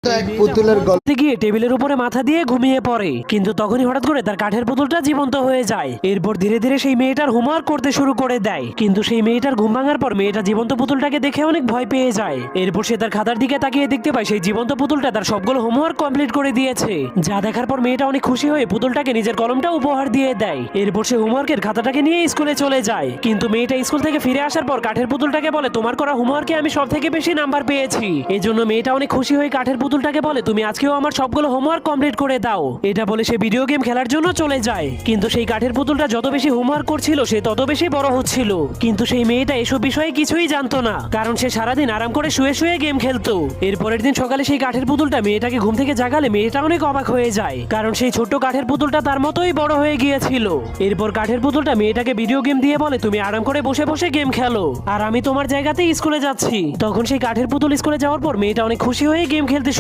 এক পুতুলের গল্প গিয়ে টেবিলের উপরে মাথা দিয়ে ঘুমিয়ে পড়ে, কিন্তু তখনই হঠাৎ করে তার কাঠের পুতুলটা জীবন্ত হয়ে যায়। এরপর ধীরে ধীরে সেই মেয়েটার হোমওয়ার্ক করতে শুরু করে দেয়, কিন্তু সেই মেয়েটার ঘুম ভাঙার পর মেয়েটা জীবন্ত পুতুলটাকে দেখে অনেক ভয় পেয়ে যায়। এরপর সে তার খাতার দিকে তাকিয়ে দেখতে পায় সেই জীবন্ত পুতুলটা তার সবগুলো হোমওয়ার্ক কমপ্লিট করে দিয়েছে। যা দেখার পর মেয়েটা অনেক খুশি হয়ে পুতুলটাকে নিজের কলমটা উপহার দিয়ে দেয়। এরপর সে হোমওয়ার্কের খাতাটাকে নিয়ে স্কুলে চলে যায়, কিন্তু মেয়েটা স্কুল থেকে ফিরে আসার পর কাঠের পুতুলটাকে বলে, তোমার করা হোমওয়ার্কে আমি সব থেকে বেশি নাম্বার পেয়েছি। এজন্য মেয়েটা অনেক খুশি হয়ে কাঠের পুতুলটাকে বলে, তুমি আজকেও আমার সবগুলো হোমওয়ার্ক কমপ্লিট করে দাও। এটা বলে সে ভিডিও গেম খেলার জন্য চলে যায়, কিন্তু সেই কাঠের পুতুলটা যত বেশি হোমওয়ার্ক করছিল সে তত বেশি বড় হচ্ছিল। কিন্তু সেই মেয়েটা এসব বিষয়ে কিছুই জানতো না, কারণ সে সারাদিন আরাম করে শুয়ে শুয়ে গেম খেলতো। এর পরের দিন সকালে সেই কাঠের পুতুলটা মেয়েটাকে ঘুম থেকে জাগালে মেয়েটা অনেক অবাক হয়ে যায়, কারণ সেই ছোট্ট কাঠের পুতুলটা তার মতোই বড় হয়ে গিয়েছিল। এরপর কাঠের পুতুলটা মেয়েটাকে ভিডিও গেম দিয়ে বলে, তুমি আরাম করে বসে বসে গেম খেলো, আর আমি তোমার জায়গাতেই স্কুলে যাচ্ছি। তখন সেই কাঠের পুতুল স্কুলে যাওয়ার পর মেয়েটা অনেক খুশি হয়ে গেম খেলতে